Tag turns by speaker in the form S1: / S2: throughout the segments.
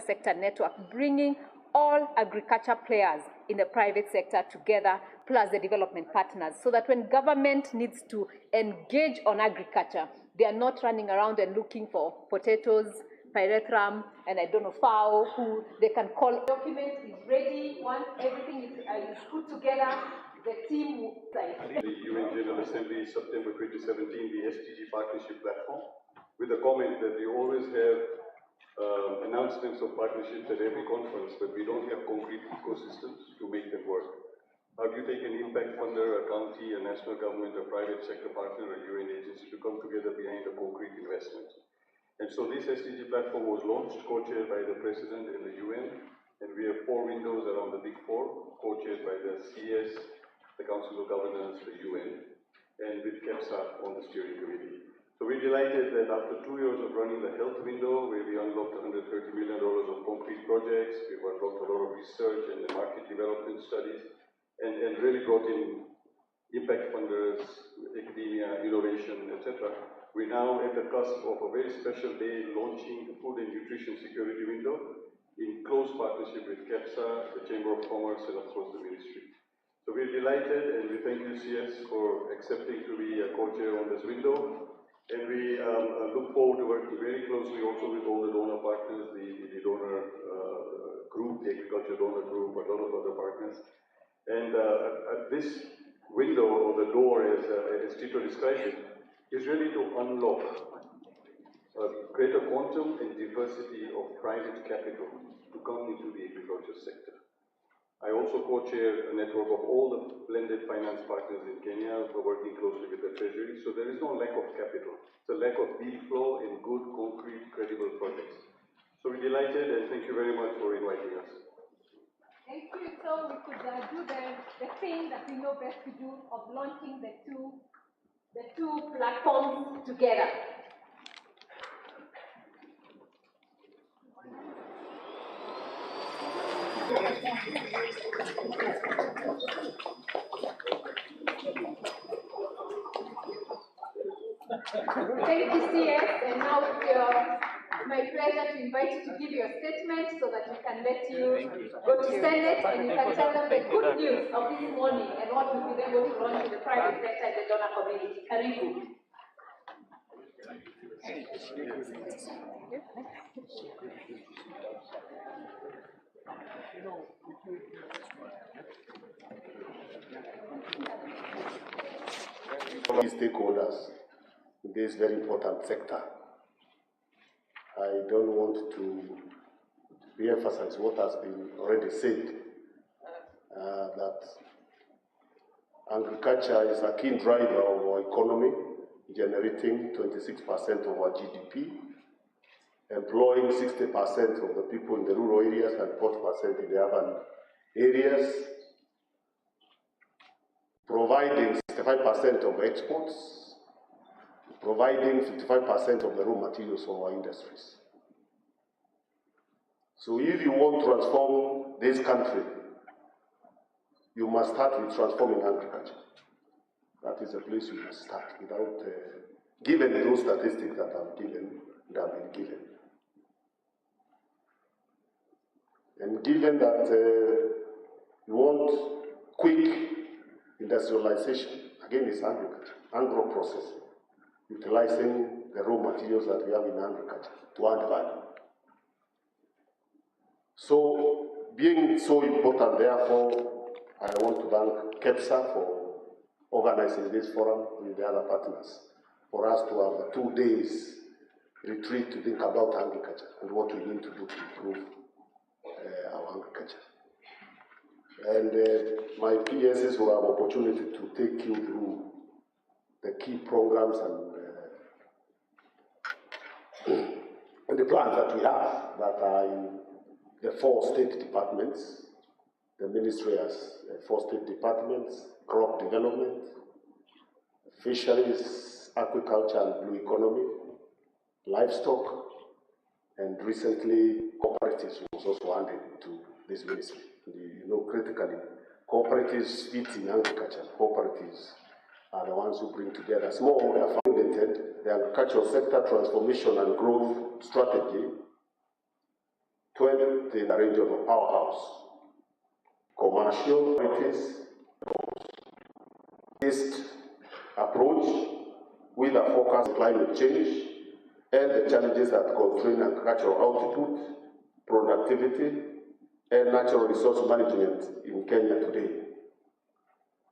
S1: sector network, bringing all agriculture players in the private sector together, plus the development partners, so that when government needs to engage on agriculture, they are not running around and looking for potatoes, pyrethrum, and I don't know, fowl, who they can call. The document is ready. Once everything is put together, the team will say.
S2: The UN General Assembly, September 2017, the SDG Partnership Platform, with a comment that we always have announcements of partnerships at every conference, but we don't have concrete ecosystems to make them work. How do you take an impact funder, a county, a national government, a private sector partner, a UN agency to come together behind a concrete investment? And so this SDG platform was launched, co-chaired by the President and the UN, and we have 4 windows around the Big Four, co-chaired by the CS, the Council of Governors, the UN, and with KEPSA on the steering committee. So we're delighted that after 2 years of running the health window, where we unlocked $130 million of concrete projects, we've unlocked a lot of research and the market development studies, and really brought in impact funders, academia, innovation, etc. We're now at the cusp of a very special day launching the food and nutrition security window in close partnership with KEPSA, the Chamber of Commerce, and of course the Ministry. So we're delighted, and we thank you, CS, for accepting to be a co-chair on this window. And we look forward to working very closely also with all the donor partners, the donor group, the agriculture donor group, a lot of other partners. And this window, or the door, as Tito described it, is really to unlock a greater quantum and diversity of private capital to come into the agriculture sector. I also co-chair a network of all the blended finance partners in Kenya who are working closely with the Treasury, so there is no lack of capital. It's a lack of deal flow in good, concrete, credible projects. So we're delighted, and thank you very much for inviting us.
S1: Thank you. So we could do the thing that we know best to do of launching the two platforms together. Thank you, CS, and now it's my pleasure to invite you to give your statement so that we can let you go to Senate and you can tell them the good news of this morning and what we've been able to launch in the private sector and the donor community. Karibu.
S3: Stakeholders in this very important sector. I don't want to re-emphasize what has been already said, that agriculture is a key driver of our economy, generating 26% of our GDP, employing 60% of the people in the rural areas and 40% in the urban areas, providing 65% of exports, providing 55% of the raw materials for our industries. So if you want to transform this country, you must start with transforming agriculture. That is the place you must start, without, given those statistics that have been given. And given that you want quick industrialization, again it's agriculture, agro-processing, utilizing the raw materials that we have in agriculture to add value. So, being so important, therefore, I want to thank KEPSA for organizing this forum with the other partners, for us to have a 2 days retreat to think about agriculture and what we need to do to improve our agriculture. And my PSs will have opportunity to take you through the key programs and the plans that we have that are in the 4 state departments. The ministry has 4 state departments: crop development, fisheries, aquaculture and blue economy, livestock, and recently cooperatives was also handed to this ministry. You know, critically, cooperatives fit in agriculture. Cooperatives are the ones who bring together small, the agricultural sector transformation and growth strategy 12th in the region of powerhouse. Commercial activities, based approach with a focus on climate change and the challenges that constrain agricultural output, productivity, and natural resource management in Kenya today.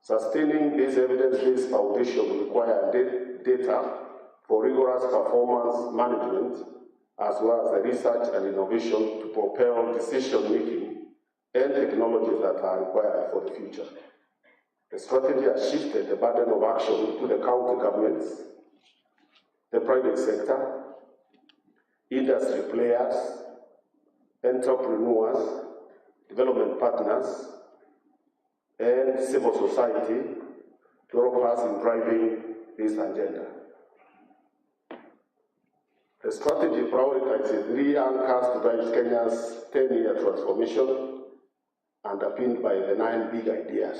S3: Sustaining this evidence-based foundation requires data for rigorous performance management, as well as the research and innovation to propel decision-making and technologies that are required for the future. The strategy has shifted the burden of action to the county governments, the private sector, industry players, entrepreneurs, development partners, and civil society to help us in driving this agenda. The strategy prioritizes 3 anchors to drive Kenya's 10-year transformation, underpinned by the 9 big ideas.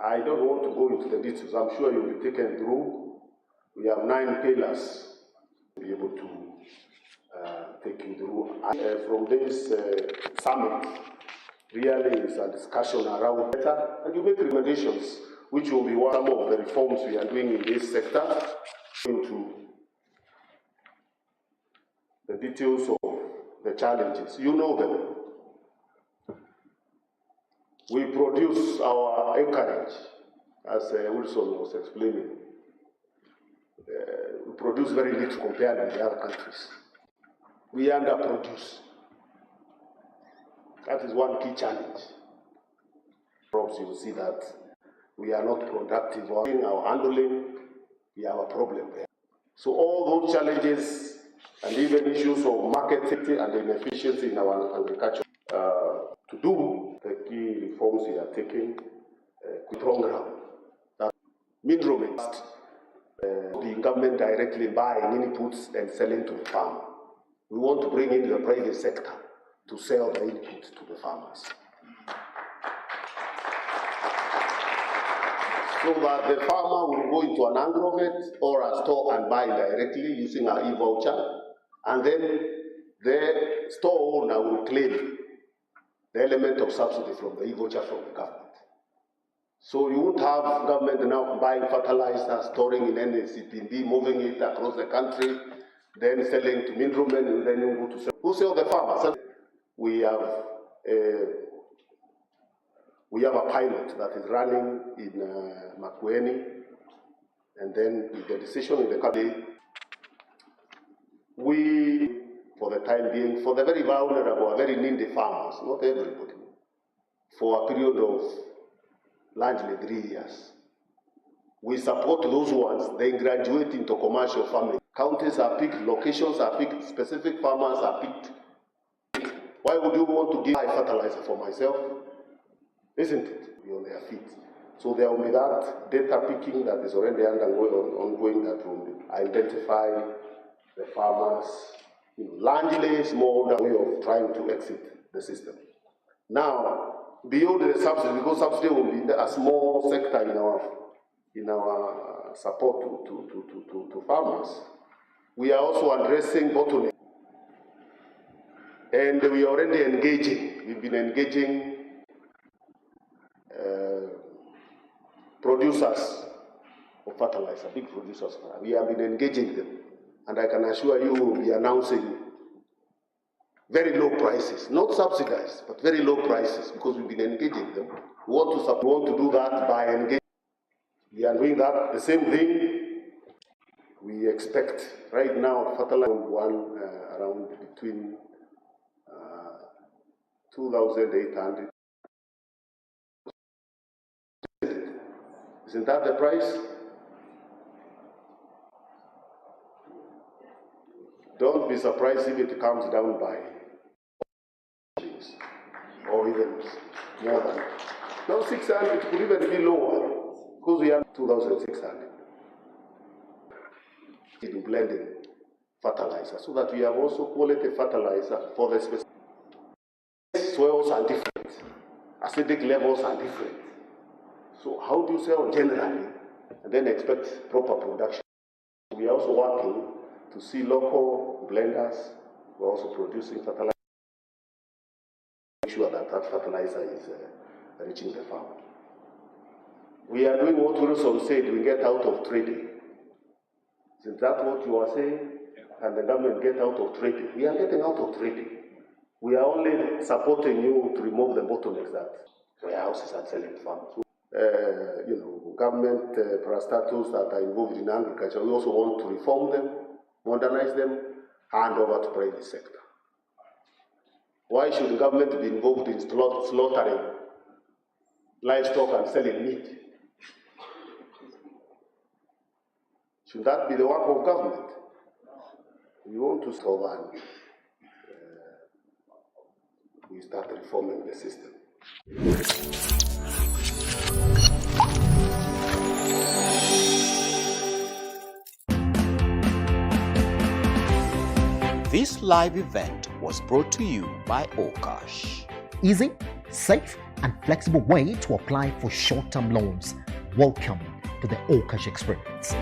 S3: I don't want to go into the details. I'm sure you'll be taken through. We have 9 pillars to be able to take you through. From this summit, really is a discussion around better, and you make recommendations, which will be one of the reforms we are doing in this sector, into the details of the challenges. You know them. We produce our acreage, as Wilson was explaining. We produce very little compared with the other countries. We underproduce. That is one key challenge. Perhaps you will see that we are not productive in our handling. We have a problem there. So all those challenges and even issues of marketing and inefficiency in our agriculture to do the key reforms we are taking program that mineral based the government directly buying inputs and selling to the farmer. We want to bring in the private sector to sell the inputs to the farmers, so that the farmer will go into an agrovet or a store and buy directly using our e-voucher, and then the store owner will claim the element of subsidy from the e-voucher from the government. So you won't have government now buying fertilizer, storing in NCPB, moving it across the country, then selling to middlemen, and then you go to sell. Who sell the farmers? We have a pilot that is running in Makueni, and then with the decision in the country, we, for the time being, for the very vulnerable, very needy farmers, not everybody, for a period of largely 3 years, we support those ones, they graduate into commercial farming. Counties are picked, locations are picked, specific farmers are picked. Why would you want to give fertilizer for myself? Isn't it? Be on their feet. So there will be that data picking that is already ongoing that will identify the farmers, largely small way of trying to exit the system. Now, beyond the subsidy, because subsidy will be a small sector in our support to farmers, we are also addressing bottleneck. And we are already engaging. We've been engaging producers of fertilizer, big producers. We have been engaging them, and I can assure you we'll be announcing very low prices, not subsidized, but very low prices, because we've been engaging them. We want to do that by engaging. We are doing that. The same thing we expect right now. Fertilizer around between 2,800. Isn't that the price? Don't be surprised if it comes down by or even more than. Now 600, it could even be lower, because we have 2,600 in blending fertilizer, so that we have also quality fertilizer for the specific. Soils are different, acidic levels are different. So how do you sell generally and then expect proper production? We are also working to see local blenders We're also producing fertilizer. Make sure that that fertilizer is reaching the farm. We are doing what Wilson said, we get out of trading. Is that what you are saying? And the government get out of trading. We are getting out of trading. We are only supporting you to remove the bottlenecks that warehouses are selling farms. Government parastatals that are involved in agriculture, we also want to reform them, modernize them, hand over to private sector. Why should the government be involved in slaughtering livestock and selling meat? Should that be the work of government? We want to solve and we start reforming the system.
S4: This live event was brought to you by Okash.
S5: Easy, safe, and flexible way to apply for short-term loans. Welcome to the Okash experience.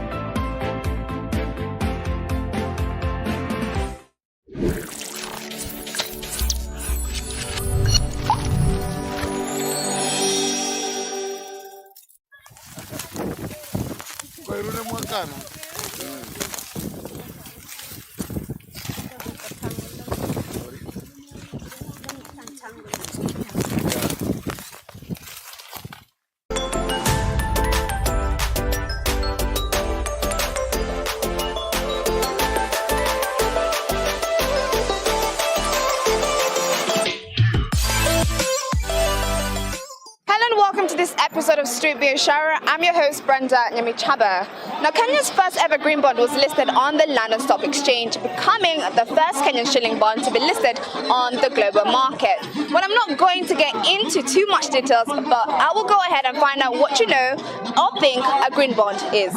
S6: Welcome to this episode of Street Biashara. I'm your host Brenda Nyamichaba. Now, Kenya's first ever green bond was listed on the London Stock Exchange, becoming the first Kenyan shilling bond to be listed on the global market. Well, I'm not going to get into too much details, but I will go ahead and find out what you know or think a green bond is.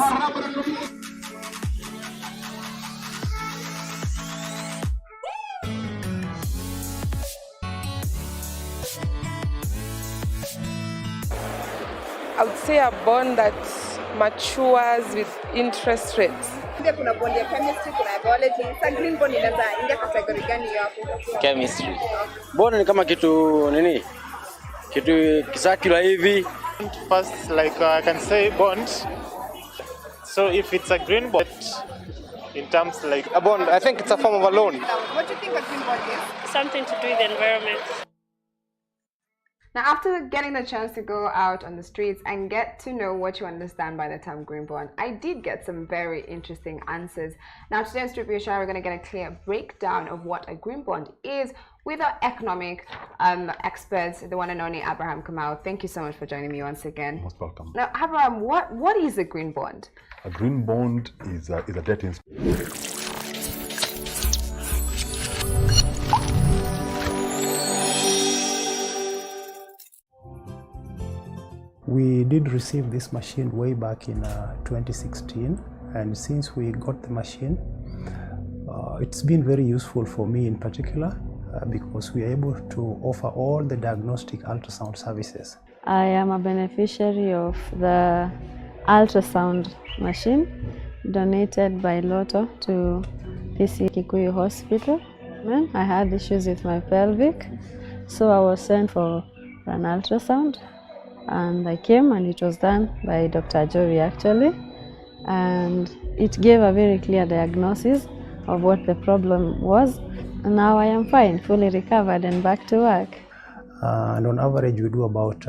S7: I would say a bond that matures with interest rates.
S6: Kuna bond ya chemistry, kuna biology. Sa green bond inaweza ingia category gani hapo?
S8: Chemistry. Bond ni kama kitu nini? Kitu kisakula hivi.
S9: First, like I can say bond. So if it's a green bond, in terms like
S8: A bond, I think it's a form of a loan.
S6: What do you think a green bond is?
S10: Something to do with the environment.
S6: Now, after getting the chance to go out on the streets and get to know what you understand by the term green bond, I did get some very interesting answers. Now, today on Street Biashara, we're going to get a clear breakdown of what a green bond is with our economic experts, the one and only Abraham Kamau. Thank you so much for joining me once again.
S11: Most welcome.
S6: Now, Abraham, what is a green bond?
S11: A green bond is a debt instrument.
S12: We did receive this machine way back in 2016, and since we got the machine, it's been very useful for me in particular because we are able to offer all the diagnostic ultrasound services.
S10: I am a beneficiary of the ultrasound machine donated by Lotto to PC Kikuyu Hospital. I had issues with my pelvic, so I was sent for an ultrasound. And I came and it was done by Dr. Jovi actually, and it gave a very clear diagnosis of what the problem was, and now I am fine, fully recovered and back to work.
S12: And on average we do about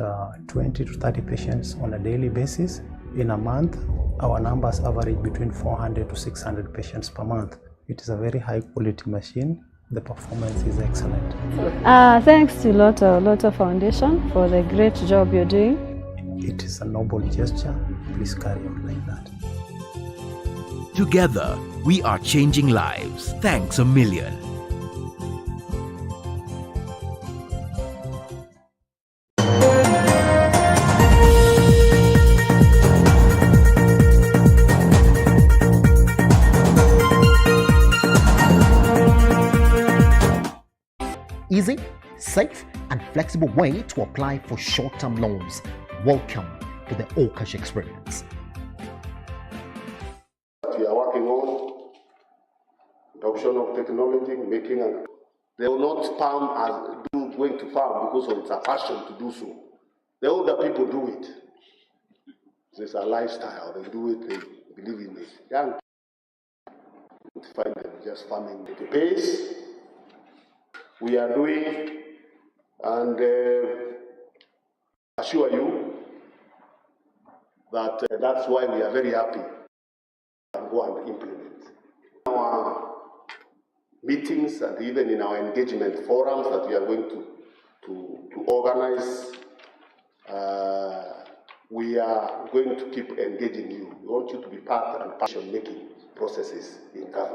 S12: 20 to 30 patients on a daily basis. In a month our numbers average between 400 to 600 patients per month. It is a very high quality machine. The performance is excellent.
S10: Thanks to Lotto Foundation for the great job you're doing.
S12: It is a noble gesture. Please carry on like that.
S4: Together, we are changing lives. Thanks a million.
S5: Easy, safe, and flexible way to apply for short-term loans. Welcome to the Okash experience.
S3: We are working on adoption of technology, making, and they will not farm as going to farm because of it's a passion to do so. The older people do it. It's a lifestyle. They do it. They believe in it. Young people find them just farming at the pace we are doing, and assure you that that's why we are very happy and go and implement. Our meetings and even in our engagement forums that we are going to organize, we are going to keep engaging you. We want you to be part and passion making processes in government.